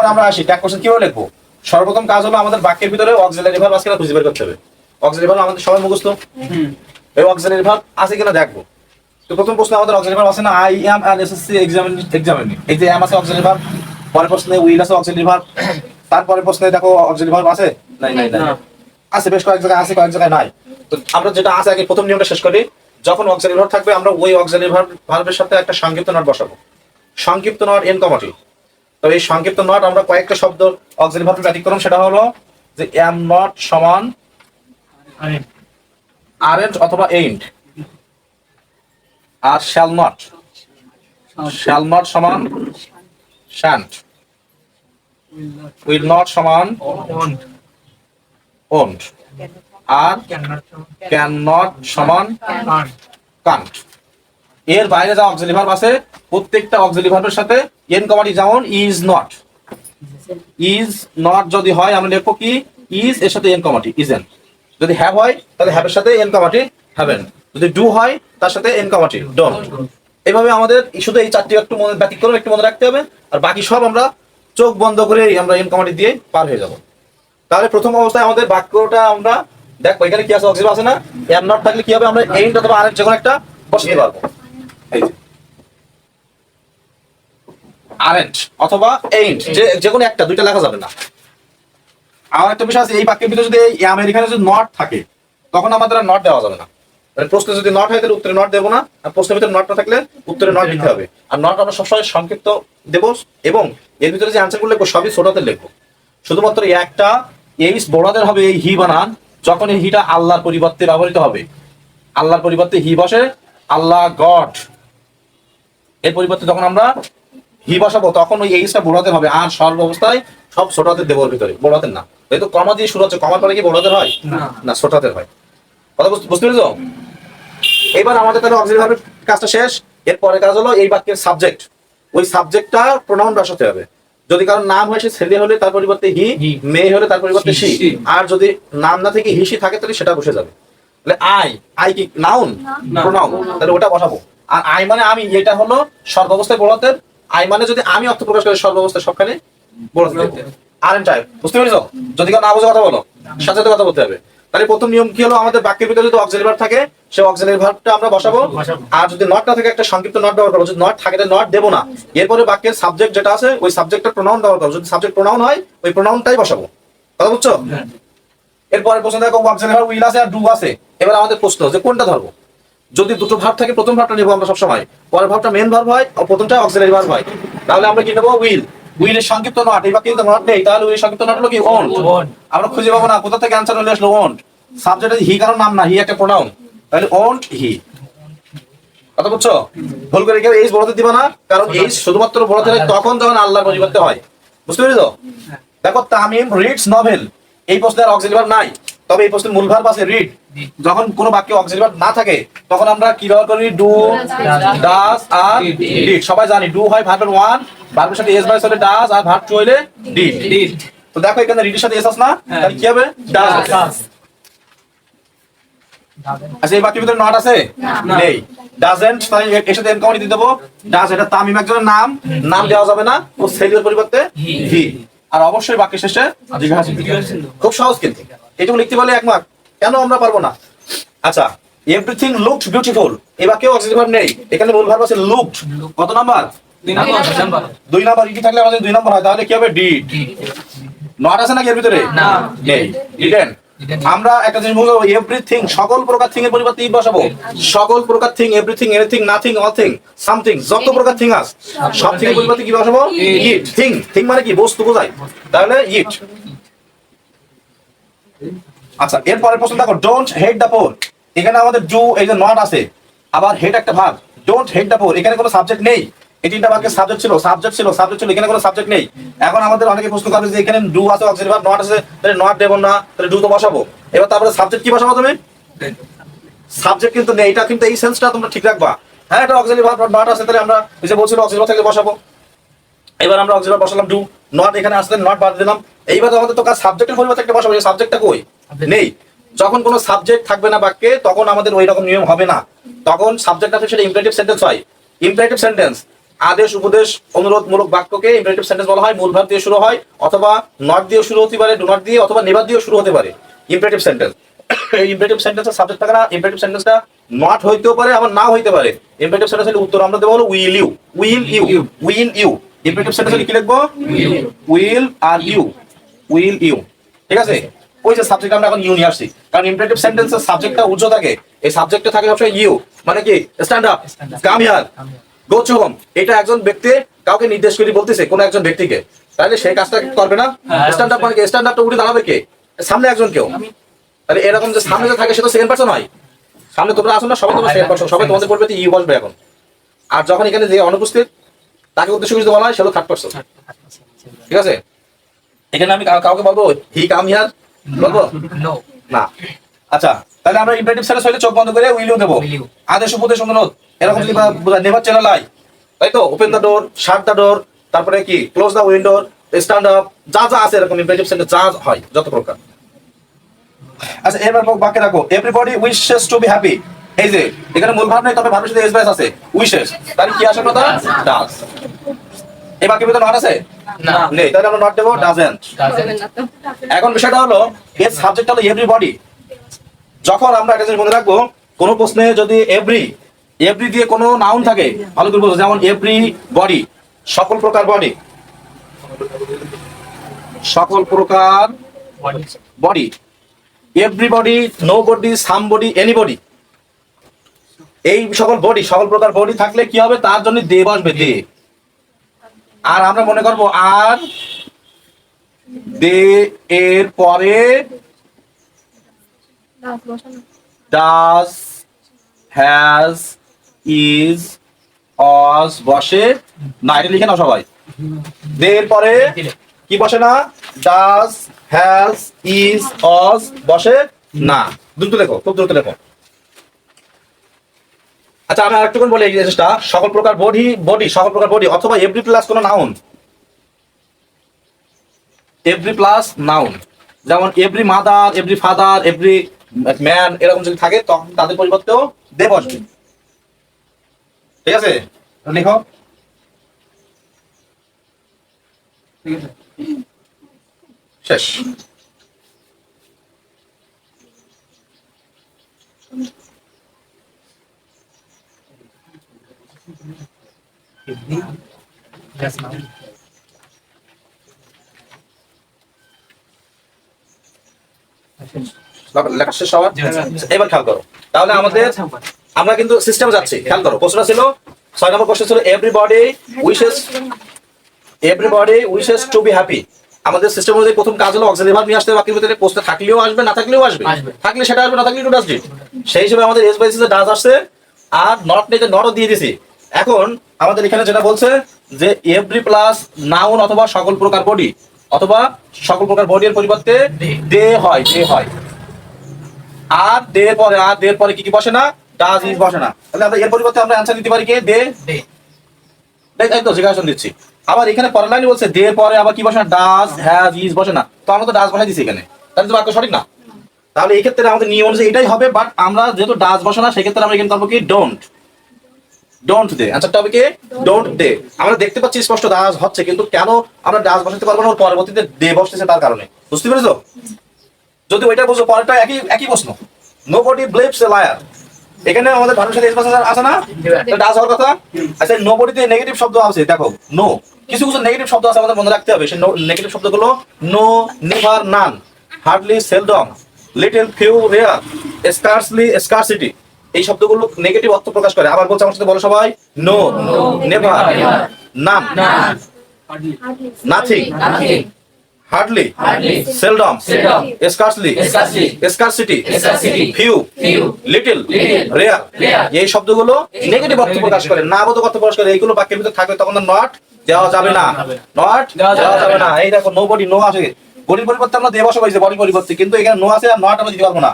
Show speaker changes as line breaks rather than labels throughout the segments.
এরপর আমরা আসি ট্যাগ কোশ্চেন কিভাবে লিখবো। সর্বপ্রথম কাজ হলো আমাদের বাক্যের ভিতরে অক্সিলারি ভার্ব আছে কিনা খুঁজে বের করতে হবে। অক্সিলারি ভার্ব আমাদের সবাই মুখস্থ, এই অক্সিলারি ভার্ব আছে কিনা দেখবো। তো প্রথম প্রশ্ন আমাদের অক্সিলারি ভার্ব আছে না, I am an SSC examining, এই যে এম আছে অক্সিলারি ভার্ব। পরের প্রশ্নে উইল আছে অক্সিলারি ভার্ব। তারপরে প্রশ্নে দেখো অক্সিলারি ভার্ব আছে, নাই নাই নাই আছে, বেশ কয়েক জায়গায় আছে, কয়েক জায়গায় নাই। তো আমরা যেটা আছে আগে প্রথম নিয়মটা শেষ করি। যখন অক্সিলারি ভার্ব থাকবে আমরা ওই অক্সিলারি ভার্বের সাথে একটা সংক্ষিপ্ত নট বসাবো। সংক্ষিপ্ত নট এন কমাটি। তো এই সংক্ষিপ্ত নট আমরা কয়েকটা শব্দ অক্সিলারি ভার্বের ব্যতিক্রম, সেটা হলো যে এম নট সমান আরেন্ট অথবা এইন্ট, আর শ্যাল নট সমান শ্যান্ট, উইল নট সমান ওন্ট, আর ক্যান নট সমান কান্ট। এর বাইরে যা অক্সিলারি ভার্ব আছে প্রত্যেকটা অক্সিলারি ভার্বের সাথে এন কমাটি, যেমন ইজ নট যদি হয় আমরা লিখবো কি ইজ, এর সাথে এন কমাটি ইজেন। যদি হ্যাভ হয় তাহলে হ্যাভের সাথে এন কমাটি হ্যাভেন। যদি ডু হয় তার সাথে এন কমাটি ডোন্ট। এইভাবে আমাদের শুধু এই চারটি একটু মনে ব্যতিক্রম একটু মনে রাখতে হবে, আর বাকি সব আমরা চোখ বন্ধ করে আমরা এন কমাটি দিয়ে পার হয়ে যাব। তাহলে প্রথম অবস্থায় আমাদের বাক্যটা আমরা দেখো এখানে কি আছে, অক্সিলারি আছে না, এম নট থাকলে কি হবে, আমরা এইন্ট অথবা আরেন্ট যেকোনো একটা বসাতে পারবো। আরেন্ট অথবা এইন্ট যে কোনো একটা, দুইটা লেখা যাবে না। আমার একটা বিষয় আছে, এই বাক্যের ভিতরে যদি এই আমের এখানে যদি নট থাকে তখন আমাদের আর নট দেওয়া যাবে না। মানে প্রশ্নে যদি নট হয় তাহলে উত্তরে নট দেবো না, আর প্রশ্নের ভিতরে নট না থাকলে উত্তরে নট দিতে হবে। আর নট আমরা সবসময় সংক্ষিপ্ত দেবো, এবং এর ভিতরে যে আনসারগুলো লিখবো সবই ছোটতে লিখবো। শুধুমাত্র একটা এইস বড়দের হবে এই হি বানান, যখন এই হিটা আল্লাহর পরিবর্তে ব্যবহৃত হবে। আল্লাহর পরিবর্তে হি বসে, আল্লাহ গড, এর পরিবর্তে যখন আমরা হি বসাবো তখন ওই এইসটা বড়দের হবে। আর সর্ব অবস্থায় সব ছোটদের দেবো ভিতরে, বড়দের না। যেহেতু কমা দিয়ে শুরু হচ্ছে, কমার পরে কি বড়দের হয় না, ছোটদের হয়। কথা বুঝতে পেরেছো? এবার আমাদের তাহলে অক্সিলারি ভার্বের কাজটা শেষ। এরপরে কাজ হলো এই বাক্যের সাবজেক্ট, ওই সাবজেক্টটা প্রোনাউন বসাতে হবে। যদি কারোর নাম হয় সে ছেলে হলে তার পরিবর্তে হি, মেয়ে হলে তার পরিবর্তে সি। আর যদি নাম না থেকে হিসি থাকে তাহলে সেটা বসে যাবে। তাহলে আই কি নাউন, প্রোনাউন, তাহলে ওটা বসাবো। আর আই মানে আমি, এটা হলো সর্বাবস্থায় বড়দের। আই মানে যদি আমি অর্থ প্রকাশ করি সর্বাবস্থায় সবখানে বড়দের। আরেন্ট টাইপ, বুঝতে পেরেছো? যদি কেউ না বুঝে কথা বলো, সাথে সাথে কথা বলতে হবে। তাহলে প্রথম নিয়ম কি হলো, আমাদের বাক্যের ভিতরে যদি অক্সিলারি ভার্ব থাকে সে অক্সিলারি ভার্বটা আমরা বসাবো। আর যদি নট না থাকে একটা সংক্ষিপ্ত নট ব্যবহার করবো। যদি নট থাকে তাহলে নট দেবো না। এরপরে বাক্যের সাবজেক্ট যেটা আছে ওই সাবজেক্টটা প্রোনাউন ব্যবহার করবো। যদি সাবজেক্ট প্রোনাউন হয় ওই প্রোনাউনটাই বসাবো। কথা বুঝছো? এরপরে প্রশ্ন দেখো অক্সিলারি ভার্ব উইল আছে আর ডু আছে। এবার আমাদের প্রশ্ন যে কোনটা ধরবো। যদি দুটো ভার্ব থাকে প্রথম ভার্বটা নেবো আমরা সবসময়, পরের ভার্বটা মেন ভার্ব হয় আর প্রথমটা অক্সিলারি ভার্ব হয়। তাহলে আমরা কি নেবো, উইল। উইলের সংক্ষিপ্ত নট, এই বাক্যে কিন্তু নট নেই, তাহলে উইলের সংক্ষিপ্ত নট হলো কি ওন্ট। আমরা খুঁজে পাবো না কোথা থেকে অ্যানসার হলে আসলো ওন্ট। সাবজেক্ট হি কারণ নাম না, হি একটা প্রোনাউন, তাহলে ওন্ট হি। কথা বুঝছো? ভুল করে কেউ এইস বড়তে দিবা না, কারণ এইস শুধুমাত্র বড়তে হয় তখন যখন আল্লাহর পরিবর্তে হয়। বুঝতে পেরেছো? দেখো তামিম রিডস নভেল, এই প্রশ্নের অক্সিলারি ভার্ব নাই, তবে এই প্রশ্নের মূল ভার্ব আছে রিড। যখন কোনো বাক্যে অক্সিলারি ভার্ব না থাকে তখন আমরা কি ব্যবহার করি, ডু, ডাজ আর ডিড। সবাই জানি ডু হয় ভার্বের ওয়ান, ভার্বের সাথে এস বাইস হলে ডাজ, আর ভার্ব টু হলে ডিড। তো দেখো এখানে রিডের সাথে এস আছে না, তাহলে কি হবে, ডাজ। আচ্ছা এই বাক্যের ভিতরে নট আছে নেই, ডাজেন্ট, তাহলে এর সাথে এন কমাটি দিয়ে দেবো ডাজ। এটা তামিম একজনের নাম, নাম দেওয়া যাবে না, ও সেলির পরিবর্তে হি। আর অবশ্যই বাক্যের শেষে জিজ্ঞাসা, খুব সহজ কিন্তু এটুকু লিখতে পারলে এক মার্ক। কেন আমরা পারবো না? আচ্ছা এভরিথিং লুকড বিউটিফুল, এই বাক্যে অক্সিলারি ভার্ব নেই, এখানে মূল ভার্ব আছে লুকড। কত নাম্বার? 2 নাম্বার। ইডি থাকলে আমাদের 2 নাম্বার হয়, তাহলে কি হবে, ডিড। নট আছে নাকি এর ভিতরে? নেই, ডিডেন্ট। আমরা একটা জিনিস বলবো, এভরিথিং সকল প্রকার থিং এর পরিবর্তে ই বসাবো। সকল প্রকার thing, everything, anything, nothing, all thing, something, যত প্রকার থিং আছে সব থিং এর পরিবর্তে কি বসাবো, ইট। থিং মানে কি, বস্তু বোঝায়, তাহলে ইট। আচ্ছা এরপরের প্রশ্ন দেখো, ডোন্ট হেট দ্য পোর। এখানে আমাদের ডু, এই যে নট আছে, আবার হেট একটা verb. Don't hate the poor, এখানে কোনো সাবজেক্ট নেই। এই তিনটা বাক্যের সাবজেক্ট ছিল, এখানে কোনো সাবজেক্ট নেই। এখন আমাদের অনেকে প্রশ্ন করবে যে এখানে ডু আছে, অক্সিলারি ভার্ব নট আছে, তাহলে নট দেব না, তাহলে ডু তো বসাবো। এবার তারপরে সাবজেক্ট কি বসাবো তুমি? সাবজেক্ট কিন্তু নেই, এটা কিন্তু এই সেন্সটা তোমরা ঠিক রাখবা। হ্যাঁ এটা অক্সিলারি ভার্ব নট আছে, তাহলে আমরা এই যে বলছিল অক্সিলারি ভার্ব থাকলে বসাবো। এবার আমরা অক্সিলারি ভার্ব বসালাম ডু, নট এখানে আসলে নট বাদ দিলাম। এইবার আমাদের তো কাজ সাবজেক্টের পরিবর্তে একটা বসাবো, এই সাবজেক্টটা কই, নেই। যখন কোনো সাবজেক্ট থাকবে না বাক্যে তখন আমাদের ওই রকম নিয়ম হবে না, তখন সাবজেক্ট আছে সেটা ইম্পারেটিভ সেন্টেন্স হয়। ইম্পারেটিভ সেন্টেন্স আদেশ উপদেশ অনুরোধমূলক বাক্যকে ইম্পারেটিভ সেন্টেন্স বলা হয়। মূল ভার্ব দিয়ে শুরু হয়, অথবা নট দিয়ে শুরু হতে পারে, ডু নট দিয়ে, অথবা নেভার দিয়ে শুরু হতে পারে ইম্পারেটিভ সেন্টেন্স। এই ইম্পারেটিভ সেন্টেন্সের সাবজেক্ট থাকে না, ইম্পারেটিভ সেন্টেন্সটা নট হইতেও পারে আবার না হইতে পারে। ইম্পারেটিভ সেন্টেন্স হলে উত্তর আমরা দেবো হলো will you, will you, will you. Imperative sentence হলে কি লিখবো? উইল আর ইউ, উইল ইউ। ঠিক আছে, ওই যে সাবজেক্ট আমরা এখন ইউ নিয়ে আসছি, কারণ ইম্পারেটিভ সেন্টেন্সের সাবজেক্টটা উজ্জ্ব থাকে, এই সাবজেক্টে থাকে সবসময় ইউ, মানে কি stand up, come here, go to home. এটা একজন ব্যক্তি কাউকে নির্দেশ করে বলতেছে, কোন একজন ব্যক্তিকে, তাহলে সেই কাজটা করবে না। স্ট্যান্ড আপ মানে কি? স্ট্যান্ড আপটা উঠে দাঁড়াবে কে? সামনে একজন কেউ। তাহলে এরকম যে সামনে যে থাকে সে তো সেকেন্ড পারসন হয়। সামনে তোমরা আসো না, সবাই তোমার সেকেন্ড পারসন, সবাই তোমাদের বলবে ইউ বসবে এখন। আর যখন এখানে যে অনুপস্থিত তাকে উদ্দেশ্য করে বলা হয়, সে তো থার্ড পারসন। ঠিক আছে, এখানে আমি কাউকে বলবো হি কাম হিয়ার, বলবো না। আচ্ছা, তাহলে আমরা ইম্পারেটিভ সেন্টেন্স হইলে চোখ বন্ধ করে উইল ইউ দেবো। আদেশ উপদেশ অনুরোধ এরকম যদি নেভার চ্যানেল আই, তাই তো, open the door, shut the door, তারপরে কি close the window, stand up, যা যা আছে এরকম ইম্পারেটিভ সেন্টেন্স যা হয় যত প্রকার। আচ্ছা, এবার বাক্যে রাখো everybody wishes to be happy. এই যে এখানে মূল ভাব নেই, তবে ভাবের সাথে এস বাইস আছে, উইশেস, তাহলে কি আসে কথা? ডাজ। এই বাক্যের ভিতরে নট আছে না, নেই, তাহলে আমরা নট দেবো ডাজেন্ট। এখন বিষয়টা হলো এর সাবজেক্ট হলো এভরিবডি। যখন আমরা একটা জিনিস মনে রাখবো, কোন প্রশ্নে যদি এভরি দিয়ে কোনো নাউন থাকে, ভালো করে বুঝো, যেমন এভরি বডি, সকল প্রকার বডি, সকল প্রকার body, everybody, nobody, somebody, anybody, এই সকল বডি, সকল প্রকার বডি থাকলে কি হবে? তার জন্য দে বসবে, দে। আর আমরা মনে করবো আর দে এর পরে ডাজ, হ্যাজ, ইজ, অজ বসে না। এটা লিখে নাও সবাই, দে এর পরে কি বসে না? ডাজ, হ্যাজ, ইজ, অজ বসে না। দ্রুত লেখো, খুব দ্রুত লেখো। আচ্ছা, আমি আরেকটু বলি এই জিনিসটা, সকল প্রকার বডি, সকল প্রকার বডি, অথবা এভরি প্লাস কোন নাউন, এভরি প্লাস নাউন, যেমন every mother, every father, every man, এরকম যদি থাকে তখন তাদের পরিবর্তেও দে বসবে। ঠিক আছে, লিখো। শেষ। লেখা শেষ হওয়ার, এবার খেয়াল করো। তাহলে আমাদের আমরা কিন্তু সিস্টেমে যাচ্ছি, খেয়াল করো। প্রশ্নটা ছিল 6 নম্বর প্রশ্ন ছিল everybody wishes to be happy. আমাদের সিস্টেম অনুযায়ী প্রথম কাজ হলো অক্সিলারি ভার্ব নিয়ে আসতে হবে বাক্যের ভিতরে। প্রশ্ন থাকলেও আসবে, না থাকলেও আসবে, থাকলে সেটা আসবে, না থাকলে টু ডাজ ডিড। সেই হিসেবে আমাদের এস বাইসিসে ডাজ আসছে, আর নট নেই, নটও দিয়ে দিছি। এখন আমাদের এখানে যেটা বলছে যে এভরি প্লাস নাউন অথবা সকল প্রকার বডি, অথবা সকল প্রকার বডি এর পরিবর্তে দে হয়, দে হয়। আর দের পরে কি বসে না? ডাজ, ইজ বসে না। তাহলে আমরা এর পরিবর্তে আমরা অ্যানসার দিতে পারি কি? দে। তাই তো, জিজ্ঞাসা দিচ্ছি। আবার এখানে পরের লাইনে বলছে দে পরে আবার কি বসে না? ডাজ, হ্যাজ, ইজ বসে না। তো আমরা তো ডাজ বসাই দিছি এখানে, তাহলে তো বাক্য সঠিক না। তাহলে এই ক্ষেত্রে আমাদের নিয়ম অনুযায়ী এটাই হবে, বাট আমরা যেহেতু ডাজ বসে না, সেক্ষেত্রে আমরা এখানে করবো কি? ডোন্ট দে। অ্যানসারটা হবে কি? Don't they. আমরা দেখতে পাচ্ছি স্পষ্ট ডাজ হচ্ছে, কিন্তু কেন আমরা ডাজ বসাতে পারবো না? ওর পরবর্তীতে দে বসতেছে তার কারণে। বুঝতে পেরেছো? যদি ওইটা বুঝো, পরেরটা একই প্রশ্ন। নোবডি বিলিভস এ লায়ার, এখানে আমাদের ভার্বের সাথে এস প্লাস আছে না? ডাজ হওয়ার কথা। আচ্ছা, নোবডিতে নেগেটিভ শব্দ আছে, দেখো নো, কিছু কিছু নেগেটিভ শব্দ আছে, আমাদের মনে রাখতে হবে। সেই নেগেটিভ শব্দগুলো no, never, none, hardly, seldom, little, few, rare, scarcely, scarcity, এই শব্দগুলো নেগেটিভ অর্থ প্রকাশ করে। আবার বলছে, আমার সাথে বলো সবাই, no, never, none, nothing, hardly, seldom, scarcely, scarcity, few, little, rare, এই শব্দগুলো নেগেটিভ অর্থ প্রকাশ করে, না বোধক অর্থ প্রকাশ করে। এইগুলো বাক্যের ভিতরে থাকবে, তখন নট দেওয়া যাবে না, নট দেওয়া যাবে না। এই দেখো, নো বডি, নো আছে, বডির পরিবর্তে আমরা দেব বসাইছি, বডির পরিবর্তে, কিন্তু এখানে নো আছে আর নট আমরা দিতে পারবো না।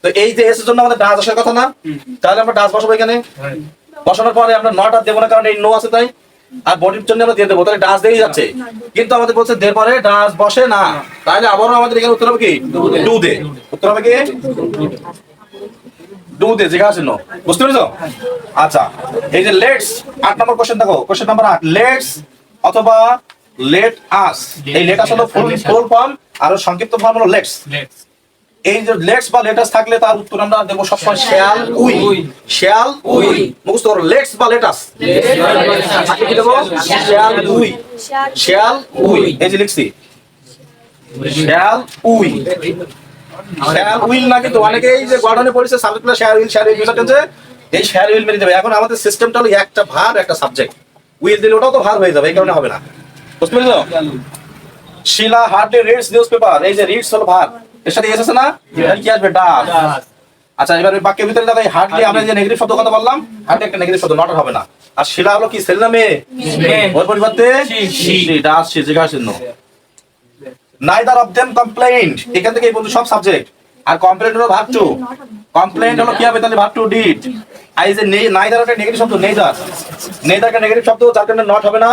তো এই যে এস এর জন্য আমাদের ডাজ আসার কথা না, তাহলে আমরা ডাজ বসাবো এখানে। বসানোর পরে আমরা নট আর দেবো না, কারণ এই নো আছে তাই। আর বডির জন্য আমরা দিয়ে দেবো, তাহলে ডাজ দিয়ে যাচ্ছে। কিন্তু আমাদের বলছে দের পরে ডাজ বসে না, তাহলে আবারও আমাদের এখানে উত্তর হবে কি? Do they. উত্তর হবে কি? ডু দিয়ে জিজ্ঞাসা চিহ্ন, বুঝতে পেরেছো? আচ্ছা, এই যে লেটস 8 নম্বর কোশ্চেন দেখো, কোশ্চেন নাম্বার 8, লেটস অথবা লেট আস। এই লেট আস হলো ফুল ফর্ম আর সংক্ষিপ্ত ফর্ম হলো লেটস। এই যে লেটস বা লেটাস থাকলে তার উত্তর আমরা দেবো সবসময় শ্যাল উই। শ্যাল উই মুখস্থ করো, লেটস বা লেটাস কি দেবো? Shall we. শ্যাল উই, এই যে লিখছি শ্যাল উই। শ্যাল উইল না, কিন্তু অনেকে এই যে গঠনে পড়েছে সাবজেক্টটা শ্যাল উইল বিষয়টা এই শ্যাল উইল মেনে যাবে। এখন আমাদের সিস্টেমটা হলো একটা ভার্ব একটা সাবজেক্ট, উইল দিলে ওটাও তো ভার্ব হয়ে যাবে, এই কারণে হবে না, বুঝতে পেরেছো? শিলা হার্ডলি রিডস নিউজপেপার, এই যে রিডস হলো ভার্ব, এর সাথে এস আছে না, এর কি আসবে? ডাজ। আচ্ছা, এবার ওই বাক্যের ভিতরে দেখো হার্ডলি আমরা যে নেগেটিভ শব্দ কথা বললাম, হার্ডলি একটা নেগেটিভ শব্দ, নট হবে না। আর শিলা হলো কি, ছেলে না মেয়ে? ওর পরিবর্তে শি, ডাজ শি জিজ্ঞাসা চিহ্ন। নাইদার অফ দেম কমপ্লেইন্ট, এখান থেকে এই বন্ধু সব সাবজেক্ট। আর কমপ্লেইন্ট হলো ভার্ব টু। কমপ্লেইন্ট হলো কি হবে তাহলে? Verb two did. আর এই যে নাইদার একটা নেগেটিভ শব্দ, নেইদার, নেইদার একটা নেগেটিভ শব্দ, যার কারণে নট হবে না।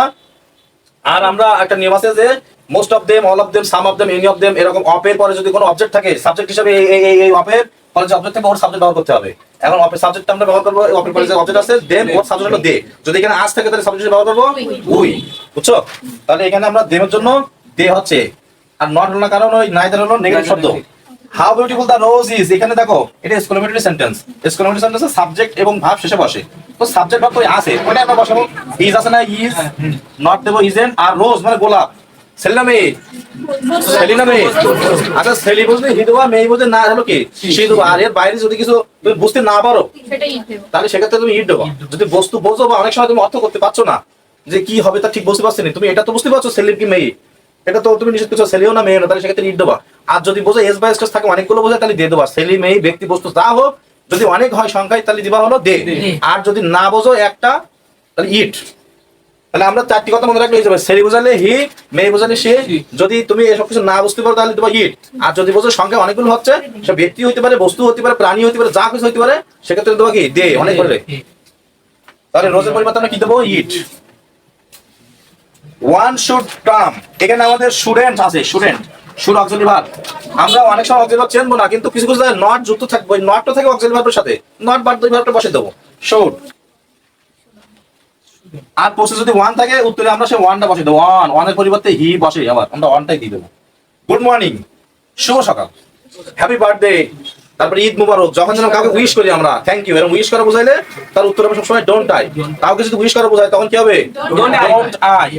আর আমরা একটা নিয়ম আছে যে most of them, all of them, some of them, any of them, এরকম অপের পরে যদি কোনো অবজেক্ট থাকে সাবজেক্ট হিসেবে এই অপের পরে যে অবজেক্ট থাকে ওর সাবজেক্ট ব্যবহার করতে হবে। এখন অপের সাবজেক্ট আমরা ব্যবহার করব, অপের পরে যে অবজেক্ট আছে দেম, ওর সাবজেক্ট হলো দে। যদি এখানে আস থাকে তাহলে সাবজেক্ট ব্যবহার করব উই, বুঝছো? তাহলে এখানে আমরা দেমের জন্য দে হচ্ছে, আর নট হলো না কারণ ওই নাইদার হলো নেগেটিভ শব্দ। How beautiful the rose is, এখানে দেখো এটা এক্সক্লেমেটরি সেন্টেন্স। এক্সক্লেমেটরি সেন্টেন্সে সাবজেক্ট এবং ভার্ব শেষে বসে, তো সাবজেক্ট ভার্ব তো আছে, ওটা আমরা বসাবো ইজ আছে না, ইজ নট দেবো ইজেন। আর রোজ মানে গোলাপ, ছেলে না মেয়ে? ছেলে না মেয়ে? আচ্ছা, ছেলে বুঝলে হি দেবো, মেয়ে বুঝলে না হলো কি সে দেবো। আর এর বাইরে যদি কিছু তুমি বুঝতে না পারো তাহলে সেক্ষেত্রে তুমি ইট দেবো। যদি বস্তু বোঝো বা অনেক সময় তুমি অর্থ করতে পারছো না যে কি হবে তা ঠিক বুঝতে পারছো না, তুমি এটা তো বুঝতে পারছো ছেলে কি মেয়ে, এটা তো তুমি নিশ্চিত করছো ছেলেও না মেয়ে না, তাহলে সেক্ষেত্রে ইট দেবা। আর যদি বোঝো এস বাই এস থাকে অনেকগুলো বোঝায় তাহলে দিয়ে দেবা, ছেলে মেয়ে ব্যক্তি বস্তু যা হোক, যদি অনেক হয় সংখ্যায় তাহলে দিবা হলো দে। আর যদি না বোঝো একটা তাহলে ইট। তাহলে আমরা চারটি কথা মনে রাখলে হয়ে যাবে, ছেলে বোঝালে হি, মেয়ে বোঝালে সে। যদি তুমি এসব কিছু না বুঝতে পারো তাহলে দেবা ইট। আর যদি বোঝো সংখ্যা অনেকগুলো হচ্ছে, সে ব্যক্তি হইতে পারে, বস্তু হতে পারে, প্রাণী হতে পারে, যা কিছু হইতে পারে, সেক্ষেত্রে দেবা কি দে, অনেক বলে। তাহলে রোজের পরিবর্তে আমরা কি দেবো? ইট। ওয়ান শুড কাম, এখানে আমাদের স্টুডেন্ট আছে, স্টুডেন্ট শুড অক্সিলারি ভার্ব। আমরা অনেক সময় অক্সিলারি ভার্ব চেনবো না, কিন্তু কিছু কিছু জায়গায় নট যুক্ত থাকবে, ওই নটটা থাকে অক্সিলারি ভার্বের সাথে, নট বাদ দুই ভার্বটা বসে দেবো শুড। আর পোস্টে যদি ওয়ান থাকে উত্তরে আমরা সেই ওয়ানটা বসে দেবো, ওয়ান, ওয়ানের পরিবর্তে হি বসে, আবার আমরা ওয়ানটাই দিয়ে দেবো। গুড মর্নিং, শুভ সকাল, হ্যাপি বার্থডে, তারপরে ঈদ মুবারক। যখন যেন কাউকে উইশ করি আমরা থ্যাংক ইউ, এরকম উইশ করা বোঝাইলে তার উত্তর হবে সবসময় ডোন্ট আই। কাউকে যদি উইশ করা বোঝায় তখন কি হবে? Don't I.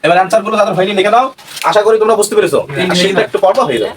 এবার অ্যান্সার গুলো তাদের হয়নি লিখে নাও, আশা করি তোমরা বুঝতে পেরেছো। সেটা একটু পর্ব হয়ে যাবে।